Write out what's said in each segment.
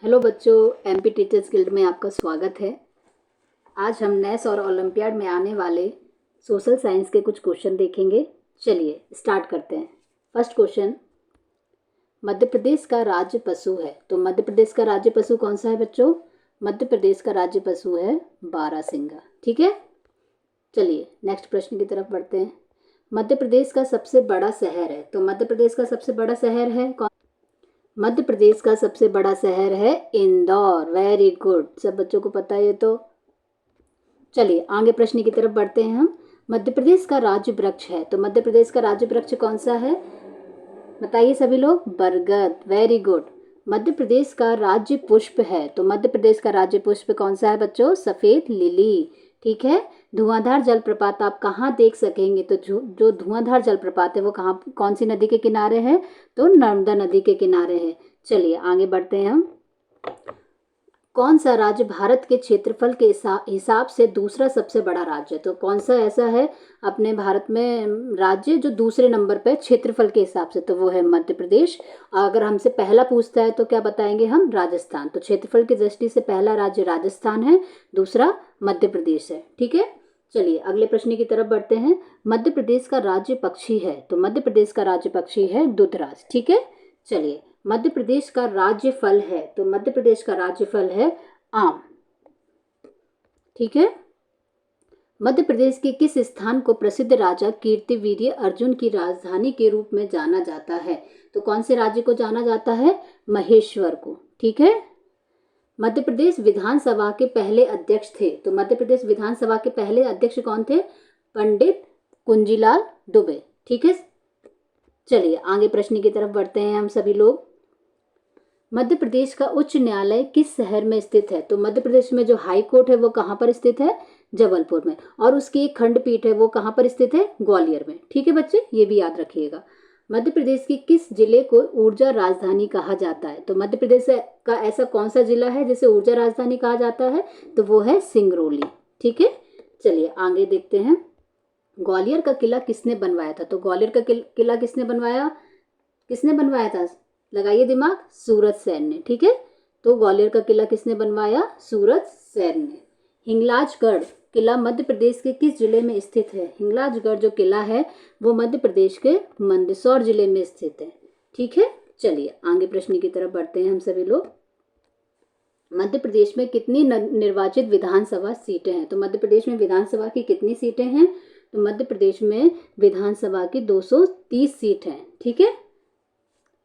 Hello बच्चों, MP teachers guild में आपका स्वागत है। आज हम नेस और ओलंपियाड में आने वाले सोशल साइंस के कुछ क्वेश्चन देखेंगे। चलिए स्टार्ट करते हैं। फर्स्ट क्वेश्चन, मध्य प्रदेश का राज्य पशु है। तो मध्य प्रदेश का राज्य पशु कौन सा है बच्चों? मध्य प्रदेश का राज्य पशु है बारहसिंगा। ठीक है, चलिए नेक्स्ट प्रश्न की तरफ बढ़ते हैं। मध्य प्रदेश का सबसे बड़ा शहर है। तो मध्य प्रदेश का सबसे बड़ा शहर है कौन? मध्य प्रदेश का सबसे बड़ा शहर है इंदौर। वेरी गुड, सब बच्चों को पता है ये तो। चलिए आगे प्रश्न की तरफ बढ़ते हैं हम। मध्य प्रदेश का राज्य वृक्ष है। तो मध्य प्रदेश का राज्य वृक्ष कौन सा है? बताइए सभी लोग। बरगद। Very good. मध्य प्रदेश का राज्य पुष्प है। तो मध्य प्रदेश का राज्य पुष्प कौन सा है बच्चों? सफेद लिली। ठीक है। धुआंधार जलप्रपात आप कहाँ देख सकेंगे? तो जो धुआंधार जलप्रपात है वो कहाँ, कौन सी नदी के किनारे है? तो नर्मदा नदी के किनारे है। चलिए आगे बढ़ते हैं हम। कौन सा राज्य भारत के क्षेत्रफल के हिसाब से दूसरा सबसे बड़ा राज्य है? तो कौन सा ऐसा है अपने भारत में राज्य जो दूसरे नंबर पे क्षेत्रफल के हिसाब से? तो वो है मध्य प्रदेश। अगर हमसे पहला पूछता है तो क्या बताएंगे हम? राजस्थान। तो क्षेत्रफल की दृष्टि से पहला राज्य राजस्थान है, दूसरा मध्य प्रदेश है। ठीक है, चलिए अगले प्रश्न की तरफ बढ़ते हैं। मध्य प्रदेश का राज्य पक्षी है। तो मध्य प्रदेश का राज्य पक्षी है दुधराज। ठीक है, चलिए मध्य प्रदेश का राज्य फल है। तो मध्य प्रदेश का राज्य फल है आम। ठीक है। मध्य प्रदेश के किस स्थान को प्रसिद्ध राजा कीर्तिवीर्य अर्जुन की राजधानी के रूप में जाना जाता है? तो कौन से राज्य को जाना जाता है? महेश्वर को। ठीक है। मध्य प्रदेश विधानसभा के पहले अध्यक्ष थे। तो मध्य प्रदेश विधानसभा के पहले अध्यक्ष कौन थे? पंडित कुंजीलाल दुबे। ठीक है, चलिए आगे प्रश्न की तरफ बढ़ते हैं हम सभी लोग। मध्य प्रदेश का उच्च न्यायालय किस शहर में स्थित है? तो मध्य प्रदेश में जो हाई कोर्ट है वो कहाँ पर स्थित है? जबलपुर में। और उसकी एक खंडपीठ है वो कहाँ पर स्थित है? ग्वालियर में। ठीक है बच्चे, ये भी याद रखिएगा। मध्य प्रदेश की किस जिले को ऊर्जा राजधानी कहा जाता है? तो मध्य प्रदेश का ऐसा कौन सा जिला है जिसे ऊर्जा राजधानी कहा जाता है? तो वो है सिंगरौली। ठीक है, चलिए आगे देखते हैं। ग्वालियर का किला किसने बनवाया था? तो ग्वालियर का किला किसने बनवाया था? लगाइए दिमाग। सूरत सेन ने। ठीक है, तो ग्वालियर का किला किसने बनवाया? सूरत सेन ने। हिंगलाजगढ़ किला मध्य प्रदेश के किस जिले में स्थित है? हिंगलाजगढ़ जो किला है वो मध्य प्रदेश के मंदसौर जिले में स्थित है। ठीक है, चलिए आगे प्रश्न की तरफ बढ़ते हैं हम सभी लोग। मध्य प्रदेश में कितनी निर्वाचित विधानसभा सीटें हैं? तो मध्य प्रदेश में विधानसभा की कितनी सीटें हैं? तो मध्य प्रदेश में विधानसभा की 230 सीट हैं। ठीक है,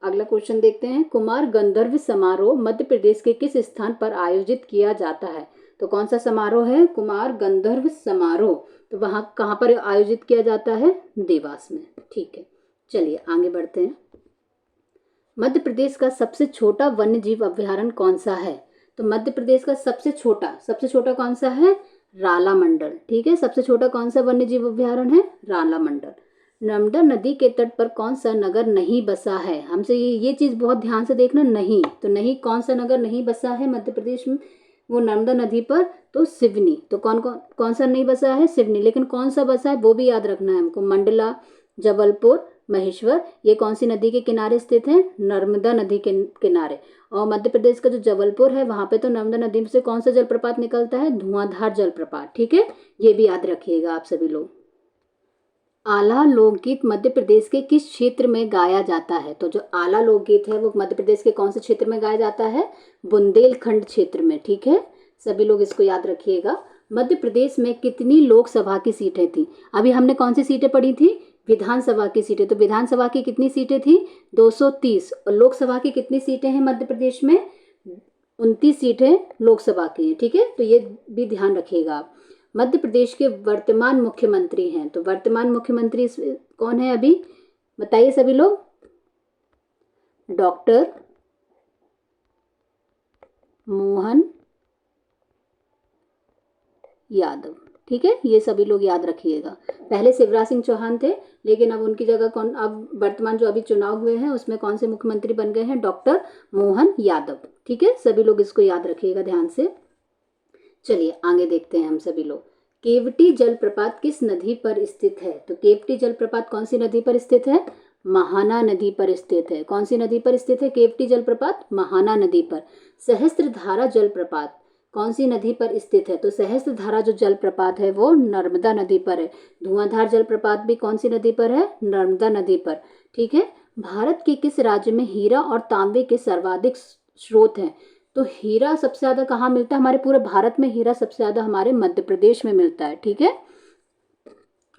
अगला क्वेश्चन देखते हैं। कुमार गंधर्व समारोह मध्य प्रदेश के किस स्थान पर आयोजित किया जाता है? तो कौन सा समारोह है? कुमार गंधर्व समारोह। तो वहां कहाँ पर आयोजित किया जाता है? देवास में। ठीक है, चलिए आगे बढ़ते हैं। मध्य प्रदेश का सबसे छोटा वन्य जीव अभ्यारण्य कौन सा है? तो मध्य प्रदेश का सबसे छोटा कौन सा है? राला मंडल। ठीक है, सबसे छोटा कौन सा वन्य जीव अभ्यारण्य है? राला मंडल। नर्मदा नदी के तट पर कौन सा नगर नहीं बसा है? हमसे ये चीज बहुत ध्यान से देखना। नहीं, तो नहीं कौन सा नगर नहीं बसा है मध्य प्रदेश में? वो नर्मदा नदी पर तो सिवनी। तो कौन सा नहीं बसा है? सिवनी। लेकिन कौन सा बसा है वो भी याद रखना है हमको। मंडला, जबलपुर, महेश्वर, ये कौन सी नदी के किनारे स्थित है? नर्मदा नदी के किनारे। और मध्य प्रदेश का जो जबलपुर है वहां पे तो नर्मदा नदी से कौन सा जलप्रपात निकलता है? धुआंधार जलप्रपात। ठीक है, ये भी याद रखिएगा आप सभी लोग। आला लोकगीत मध्य प्रदेश के किस क्षेत्र में गाया जाता है? तो जो आला लोकगीत है वो मध्य प्रदेश के कौन से क्षेत्र में गाया जाता है? बुंदेलखंड क्षेत्र में। ठीक है, सभी लोग इसको याद रखिएगा। मध्य प्रदेश में कितनी लोकसभा की सीटें थी? अभी हमने कौन सी सीटें पढ़ी थी? विधानसभा की सीटें। तो विधानसभा की कितनी सीटें थी? 230। और लोकसभा की कितनी सीटें हैं मध्य प्रदेश में? 29 सीटें लोकसभा की हैं। ठीक है, तो ये भी ध्यान रखिएगा आप। मध्य प्रदेश के वर्तमान मुख्यमंत्री हैं। तो वर्तमान मुख्यमंत्री कौन है अभी? बताइए सभी लोग। डॉक्टर मोहन यादव। ठीक है, ये सभी लोग याद रखिएगा। पहले शिवराज सिंह चौहान थे, लेकिन अब उनकी जगह कौन, अब वर्तमान जो अभी चुनाव हुए हैं उसमें कौन से मुख्यमंत्री बन गए हैं? डॉक्टर मोहन यादव। ठीक है, सभी लोग इसको याद रखिएगा ध्यान से। चलिए आगे देखते हैं हम सभी लोग। केवटी जलप्रपात किस नदी पर स्थित है? तो केवटी जलप्रपात कौन सी नदी पर स्थित है? महाना नदी पर स्थित है। कौन सी नदी पर स्थित है केवटी जलप्रपात? महाना नदी पर। सहस्त्रधारा जलप्रपात कौन सी नदी पर स्थित है? तो सहस्त्रधारा जो जलप्रपात है वो नर्मदा नदी पर है। धुआंधार जलप्रपात भी कौन सी नदी पर है? नर्मदा नदी पर। ठीक है। भारत के किस राज्य में हीरा और तांबे के सर्वाधिक स्रोत हैं? तो हीरा सबसे ज़्यादा कहाँ मिलता है? हमारे पूरे भारत में हीरा सबसे ज़्यादा हमारे मध्य प्रदेश में मिलता है। ठीक है।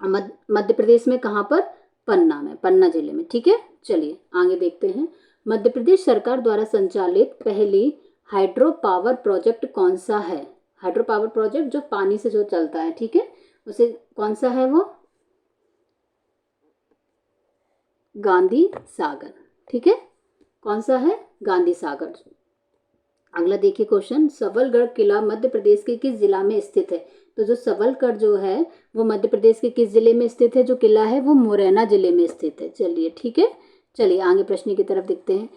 मध्य प्रदेश में कहाँ पर? पन्ना में, पन्ना जिले में। ठीक है। चलिए आगे देखते हैं। मध्य प्रदेश सरकार द्वारा संचालित पहली हाइड्रो पावर प्रोजेक्ट कौन सा है? हाइड्रो पावर प्रोजेक्ट जो पानी से जो चलता है, ठीक है, उसे कौन सा है वो? गांधी सागर। ठीक है। कौन सा है? गांधी सागर। अगला देखिए क्वेश्चन, सबलगढ़ किला मध्य प्रदेश के किस जिला में स्थित है? तो जो सबलगढ़ जो है वो मध्य प्रदेश के किस जिले में स्थित है? जो किला है वो मुरैना जिले में स्थित है। चलिए ठीक है। चलिए आगे प्रश्न की तरफ देखते हैं।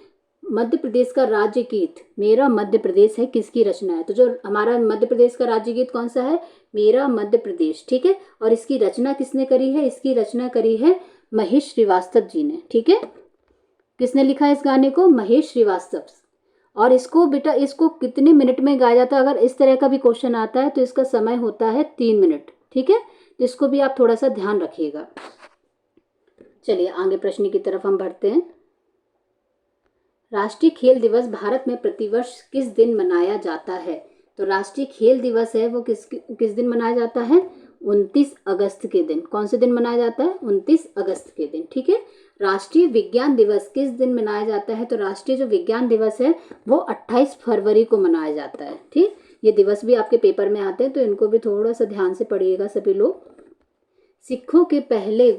मध्य प्रदेश का राज्य गीत मेरा मध्य प्रदेश है किसकी रचना है? तो जो हमारा मध्य प्रदेश का राज्य गीत कौन सा है? मेरा मध्य प्रदेश। ठीक है। और इसकी रचना किसने करी है? इसकी रचना करी है महेश श्रीवास्तव जी ने। ठीक है। किसने लिखा है इस गाने को? महेश श्रीवास्तव। और इसको बेटा इसको कितने मिनट में गाया जाता है? अगर इस तरह का भी क्वेश्चन आता है तो इसका समय होता है 3 मिनट। ठीक है। तो इसको भी आप थोड़ा सा ध्यान रखिएगा। चलिए आगे प्रश्न की तरफ हम बढ़ते हैं। राष्ट्रीय खेल दिवस भारत में प्रतिवर्ष किस दिन मनाया जाता है? तो राष्ट्रीय खेल दिवस है वो किस दिन मनाया जाता है? 29 अगस्त के दिन। कौन से दिन मनाया जाता है? 29 अगस्त के दिन। ठीक है। राष्ट्रीय विज्ञान दिवस किस दिन मनाया जाता है? तो राष्ट्रीय जो विज्ञान दिवस है वो 28 फरवरी को मनाया जाता है। ठीक। ये दिवस भी आपके पेपर में आते हैं तो इनको भी थोड़ा सा ध्यान से पढ़िएगा सभी लोग। सिखों के पहले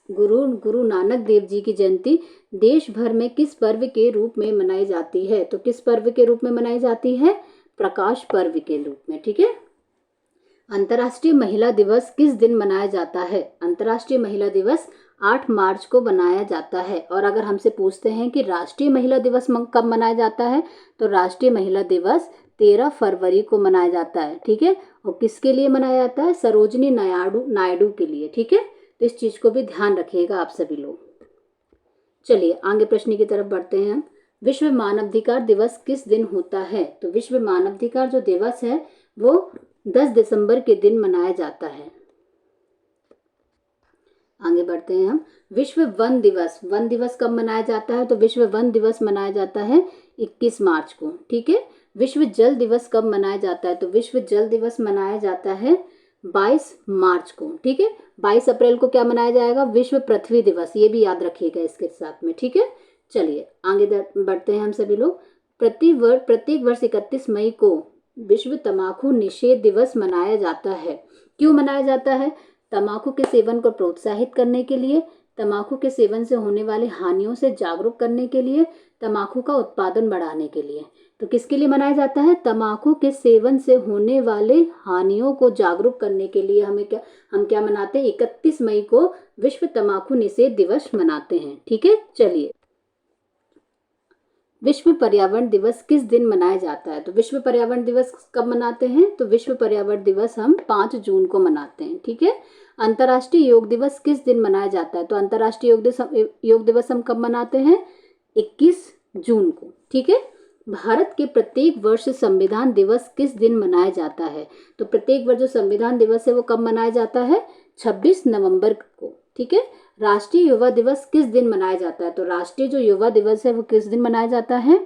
गुरु नानक देव जी की जयंती देश भर में किस पर्व के रूप में मनाई जाती है? तो किस पर्व के रूप में मनाई जाती है? प्रकाश पर्व के रूप में। ठीक है। अंतर्राष्ट्रीय महिला दिवस किस दिन मनाया जाता है? अंतर्राष्ट्रीय महिला दिवस 8 मार्च को मनाया जाता है। और अगर हमसे पूछते हैं कि राष्ट्रीय महिला दिवस कब मनाया जाता है? तो राष्ट्रीय महिला दिवस 13 फरवरी को मनाया जाता है। ठीक है। और किसके लिए मनाया जाता है? सरोजिनी नायडू के लिए। ठीक है। तो इस चीज को भी ध्यान रखिएगा आप सभी लोग। चलिए आगे प्रश्न की तरफ बढ़ते हैं। विश्व मानवाधिकार दिवस किस दिन होता है? तो विश्व मानवाधिकार जो दिवस है वो 10 दिसंबर के दिन मनाया जाता है। आगे बढ़ते हैं हम। विश्व वन दिवस, वन दिवस कब मनाया जाता है? तो विश्व वन दिवस मनाया जाता है 21 मार्च को। ठीक है। विश्व जल दिवस कब मनाया जाता है? तो विश्व जल दिवस मनाया जाता है 22 मार्च को। ठीक है। 22 अप्रैल को क्या मनाया जाएगा? विश्व पृथ्वी दिवस। ये भी याद रखिएगा इसके साथ में। ठीक है। चलिए आगे बढ़ते हैं हम सभी लोग। प्रत्येक वर्ष 31 मई को विश्व तंबाकू निषेध दिवस मनाया जाता है। क्यों मनाया जाता है? तंबाकू के सेवन को प्रोत्साहित करने के लिए, तंबाकू के सेवन से होने वाली हानियों से जागरूक करने के लिए, तंबाकू का उत्पादन बढ़ाने के लिए। तो किसके लिए मनाया जाता है? तंबाकू के सेवन से होने वाले हानियों को जागरूक करने के लिए हम क्या मनाते हैं? 31 मई को विश्व तंबाकू निषेध दिवस मनाते हैं। ठीक है। चलिए विश्व पर्यावरण दिवस किस दिन मनाया जाता है? तो विश्व पर्यावरण दिवस कब मनाते हैं? तो विश्व पर्यावरण दिवस हम 5 जून को मनाते हैं। ठीक है। अंतर्राष्ट्रीय योग दिवस किस दिन मनाया जाता है? तो अंतर्राष्ट्रीय योग दिवस हम कब मनाते हैं? 21 जून को। ठीक है। भारत के प्रत्येक वर्ष संविधान दिवस किस दिन मनाया जाता है? तो प्रत्येक वर्ष जो संविधान दिवस है वो कब मनाया जाता है? 26 नवंबर को। ठीक है। राष्ट्रीय युवा दिवस किस दिन मनाया जाता है? तो राष्ट्रीय जो युवा दिवस है वो किस दिन मनाया जाता है?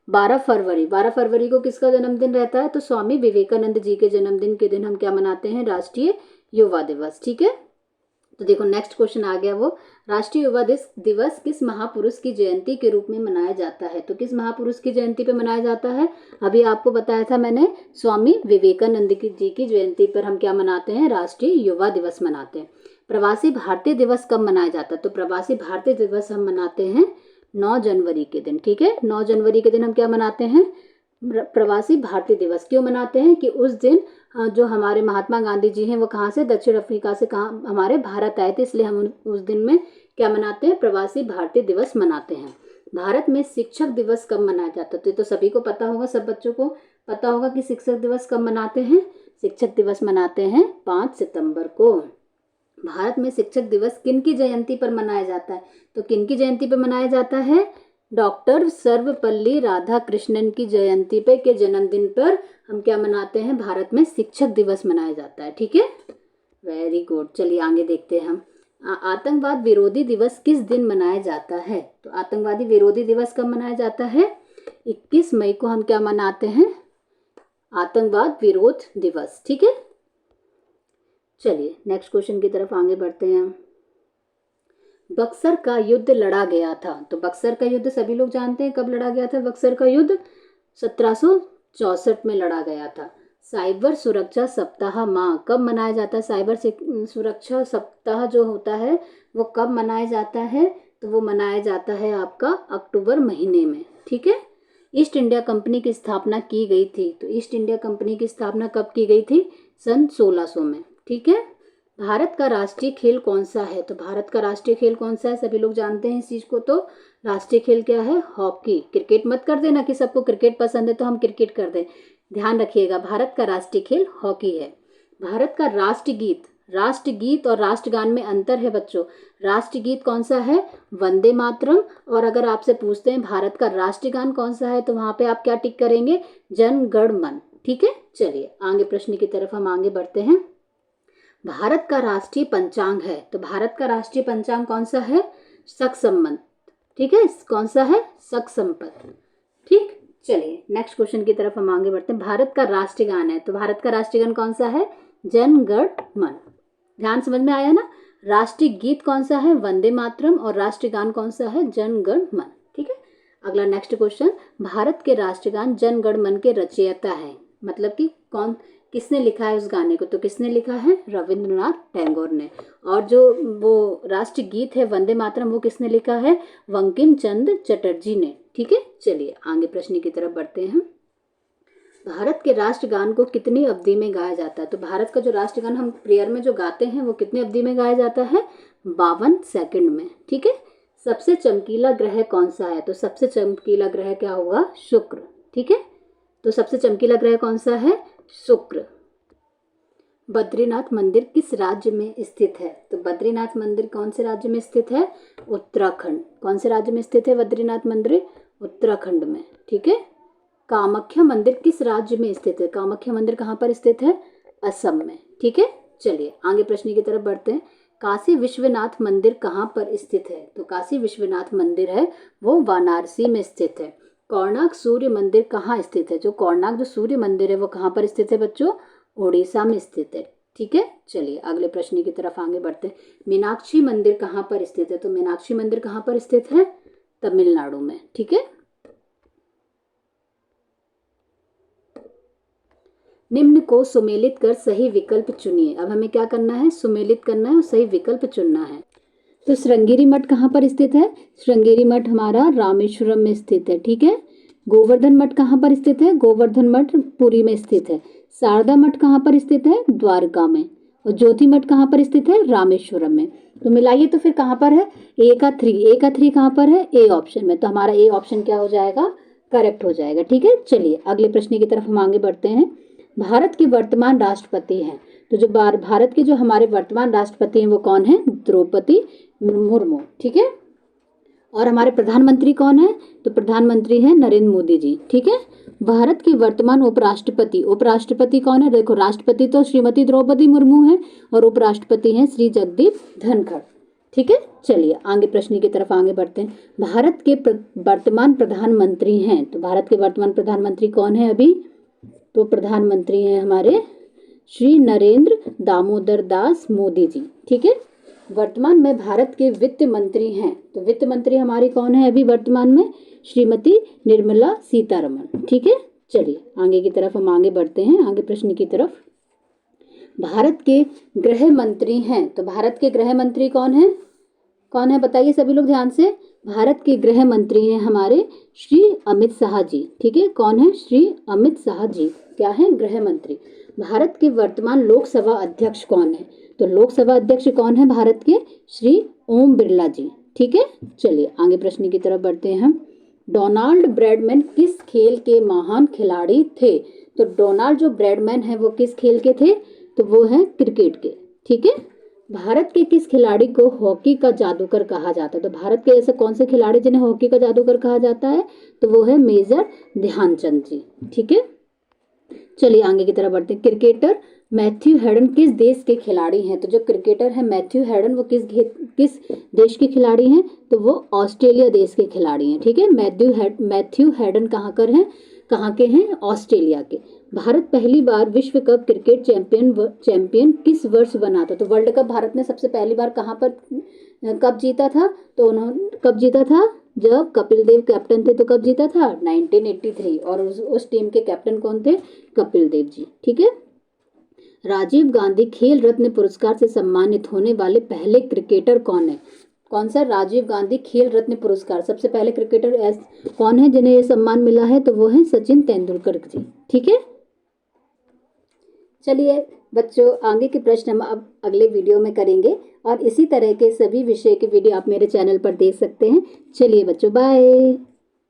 12 फरवरी। 12 फरवरी को किसका जन्मदिन रहता है? तो स्वामी विवेकानंद जी के जन्मदिन के दिन हम क्या मनाते हैं? राष्ट्रीय युवा दिवस। ठीक है। तो देखो नेक्स्ट क्वेश्चन आ गया वो, राष्ट्रीय युवा दिवस किस महापुरुष की जयंती के रूप में मनाया जाता है? तो किस महापुरुष की जयंती पे मनाया जाता है? अभी आपको बताया था मैंने, स्वामी विवेकानंद जी की जयंती पर हम क्या मनाते हैं? राष्ट्रीय युवा दिवस मनाते हैं। प्रवासी भारतीय दिवस कब मनाया जाता है? तो प्रवासी भारतीय दिवस हम मनाते हैं 9 जनवरी के दिन। ठीक है। 9 जनवरी के दिन हम क्या मनाते हैं? प्रवासी भारतीय दिवस। क्यों मनाते हैं? कि उस दिन जो हमारे महात्मा गांधी जी हैं वो कहाँ से? दक्षिण अफ्रीका से कहाँ हमारे भारत आए थे, इसलिए हम उस दिन में क्या मनाते हैं? प्रवासी भारतीय दिवस मनाते हैं। भारत में शिक्षक दिवस कब मनाया जाता है? तो सभी को पता होगा, सब बच्चों को पता होगा कि शिक्षक दिवस कब मनाते हैं। शिक्षक दिवस मनाते हैं 5 सितंबर को। भारत में शिक्षक दिवस किन की जयंती पर मनाया जाता है? तो किन की जयंती पर मनाया जाता है? डॉक्टर सर्वपल्ली राधाकृष्णन की जयंती पे के जन्मदिन पर हम क्या मनाते हैं? भारत में शिक्षक दिवस मनाया जाता है। ठीक है, वेरी गुड। चलिए आगे देखते हैं हम। आतंकवाद विरोधी दिवस किस दिन मनाया जाता है? तो आतंकवादी विरोधी दिवस कब मनाया जाता है? 21 मई को हम क्या मनाते हैं? आतंकवाद विरोध दिवस। ठीक है, चलिए नेक्स्ट क्वेश्चन की तरफ आगे बढ़ते हैं। बक्सर का युद्ध लड़ा गया था। तो बक्सर का युद्ध सभी लोग जानते हैं, कब लड़ा गया था बक्सर का युद्ध? 1764 में लड़ा गया था। साइबर सुरक्षा सप्ताह माह कब मनाया जाता है? साइबर सुरक्षा सप्ताह जो होता है वो कब मनाया जाता है? तो वो मनाया जाता है आपका अक्टूबर महीने में। ठीक है, ईस्ट इंडिया कंपनी की स्थापना की गई थी। तो ईस्ट इंडिया कंपनी की स्थापना कब की गई थी? सन 1600 में। ठीक है, भारत का राष्ट्रीय खेल कौन सा है? तो भारत का राष्ट्रीय खेल कौन सा है? सभी लोग जानते हैं इस चीज को। तो राष्ट्रीय खेल क्या है? हॉकी। क्रिकेट मत कर देना कि सबको क्रिकेट पसंद है तो हम क्रिकेट कर दें, ध्यान रखिएगा, भारत का राष्ट्रीय खेल हॉकी है। भारत का राष्ट्रगीत और राष्ट्रगान में अंतर है बच्चों। राष्ट्रगीत कौन सा है? वंदे मातरम। और अगर आपसे पूछते हैं भारत का राष्ट्रगान कौन सा है, तो वहां पे आप क्या टिक करेंगे? जन गण मन। ठीक है, चलिए आगे प्रश्न की तरफ हम आगे बढ़ते हैं। भारत का राष्ट्रीय पंचांग है। तो भारत का राष्ट्रीय पंचांग कौन सा है? शक संवत। ठीक है, कौन सा है? शक संवत। ठीक, चलिए नेक्स्ट क्वेश्चन की तरफ हम आगे बढ़ते हैं। भारत का राष्ट्रीय गान है। तो भारत का राष्ट्रीय गान कौन सा है? जन गण मन। ध्यान समझ में आया ना? राष्ट्रीय गीत कौन सा है? वंदे मातरम। और राष्ट्रीय गान कौन सा है? जन गण मन। ठीक है, अगला नेक्स्ट क्वेश्चन। भारत के राष्ट्रगान जन गण मन के रचयिता है, मतलब कि कौन, किसने लिखा है उस गाने को? तो किसने लिखा है? रविंद्रनाथ टैगोर ने। और जो वो राष्ट्रीय गीत है वंदे मातरम, वो किसने लिखा है? बंकिम चंद्र चटर्जी ने। ठीक है, चलिए आगे प्रश्न की तरफ बढ़ते हैं। भारत के राष्ट्रगान को कितनी अवधि में गाया जाता है? तो भारत का जो राष्ट्रगान हम प्रेयर में जो गाते हैं वो कितनी अवधि में गाया जाता है? 52 सेकंड में। ठीक है, सबसे चमकीला ग्रह कौन सा है? तो सबसे चमकीला ग्रह क्या होगा? शुक्र। ठीक है, तो सबसे चमकीला ग्रह कौन सा है? शुक्र। बद्रीनाथ मंदिर किस राज्य में स्थित है? तो बद्रीनाथ मंदिर कौन से राज्य में स्थित है? उत्तराखंड। कौन से राज्य में स्थित है बद्रीनाथ मंदिर? उत्तराखंड में। ठीक है, कामाख्या मंदिर किस राज्य में स्थित है? कामाख्या मंदिर कहाँ पर स्थित है? असम में। ठीक है, चलिए आगे प्रश्न की तरफ बढ़ते हैं। काशी विश्वनाथ मंदिर कहाँ पर स्थित है? तो काशी विश्वनाथ मंदिर है वो वाराणसी में स्थित है। कोणार्क सूर्य मंदिर कहाँ स्थित है? जो कोणार्क जो सूर्य मंदिर है वो कहाँ पर स्थित है बच्चों? ओडिशा में स्थित है। ठीक है, चलिए अगले प्रश्न की तरफ आगे बढ़ते हैं। मीनाक्षी मंदिर कहाँ पर स्थित है? तो मीनाक्षी मंदिर कहाँ पर स्थित है? तमिलनाडु में। ठीक है, निम्न को सुमेलित कर सही विकल्प चुनिए। अब हमें क्या करना है? सुमेलित करना है और सही विकल्प चुनना है। तो श्रृंगेरी मठ कहाँ पर स्थित है? श्रृंगेरी मठ हमारा रामेश्वरम में स्थित है। ठीक है, गोवर्धन मठ कहाँ पर स्थित है? गोवर्धन मठ पुरी में स्थित है। शारदा मठ कहाँ पर स्थित है? द्वारका में। और ज्योति मठ कहाँ पर स्थित है? रामेश्वरम में। तो मिलाइए तो फिर कहाँ पर है? ए का थ्री कहाँ पर है? ए ऑप्शन में। तो हमारा ए ऑप्शन क्या हो जाएगा? करेक्ट हो जाएगा। ठीक है, चलिए अगले प्रश्न की तरफ हम आगे बढ़ते हैं। भारत के वर्तमान राष्ट्रपति हैं। तो जो भारत के जो हमारे वर्तमान राष्ट्रपति हैं वो कौन है? द्रौपदी मुर्मू। ठीक है, और हमारे प्रधानमंत्री कौन है? तो प्रधानमंत्री है नरेंद्र मोदी जी। ठीक है, भारत के वर्तमान उपराष्ट्रपति कौन है? देखो, राष्ट्रपति तो श्रीमती द्रौपदी मुर्मू है और उपराष्ट्रपति हैं श्री जगदीप धनखड़। ठीक है, चलिए आगे प्रश्न की तरफ आगे बढ़ते हैं। भारत के वर्तमान प्रधानमंत्री हैं। तो भारत के वर्तमान प्रधानमंत्री कौन है अभी? तो प्रधानमंत्री हैं हमारे श्री नरेंद्र दामोदर दास मोदी जी। ठीक है, वर्तमान में भारत के वित्त मंत्री हैं। तो वित्त मंत्री हमारी कौन है अभी वर्तमान में? श्रीमती निर्मला सीतारमण। ठीक है, चलिए आगे की तरफ हम आगे बढ़ते हैं, आगे प्रश्न की तरफ। भारत के गृह मंत्री हैं। तो भारत के गृह मंत्री कौन है? कौन है बताइए सभी लोग ध्यान से। भारत के गृह मंत्री हैं हमारे श्री अमित शाह जी। ठीक है, कौन है? श्री अमित शाह जी क्या है? गृह मंत्री। भारत के वर्तमान लोकसभा अध्यक्ष कौन है? तो लोकसभा अध्यक्ष कौन है भारत के? श्री ओम बिरला जी। ठीक है, चलिए आगे प्रश्न की तरफ बढ़ते हैं हम। डोनाल्ड ब्रैडमैन किस खेल के महान खिलाड़ी थे? तो डोनाल्ड जो ब्रैडमैन है वो किस खेल के थे? तो वो है क्रिकेट के। ठीक है, भारत के किस खिलाड़ी को हॉकी का जादूगर कहा जाता है? तो भारत के ऐसे कौन से खिलाड़ी जिन्हें हॉकी का जादूगर कहा जाता है? तो वो है मेजर ध्यानचंद जी। ठीक है, चलिए आगे की तरफ बढ़ते हैं। क्रिकेटर मैथ्यू हेडन किस देश के खिलाड़ी हैं? तो जो क्रिकेटर है मैथ्यू हेडन वो किस देश के खिलाड़ी हैं? तो वो ऑस्ट्रेलिया देश के खिलाड़ी हैं। ठीक है, मैथ्यू हेडन कहाँ के हैं? ऑस्ट्रेलिया के। भारत पहली बार विश्व कप क्रिकेट चैंपियन किस वर्ष बना था? तो वर्ल्ड कप भारत ने सबसे पहली बार कहाँ पर कब जीता था? तो उन्होंने कब जीता था? जब कपिल देव कैप्टन थे। तो कब जीता था? 1983। और उस टीम के कैप्टन कौन थे? कपिल देव जी। ठीक है, राजीव गांधी खेल रत्न पुरस्कार से सम्मानित होने वाले पहले क्रिकेटर कौन है? कौन सा? राजीव गांधी खेल रत्न पुरस्कार सबसे पहले क्रिकेटर कौन है जिन्हें यह सम्मान मिला है? तो वो है सचिन तेंदुलकर जी। ठीक है, चलिए बच्चों आगे के प्रश्न हम अब अगले वीडियो में करेंगे और इसी तरह के सभी विषय के वीडियो आप मेरे चैनल पर देख सकते हैं। चलिए बच्चों, बाय।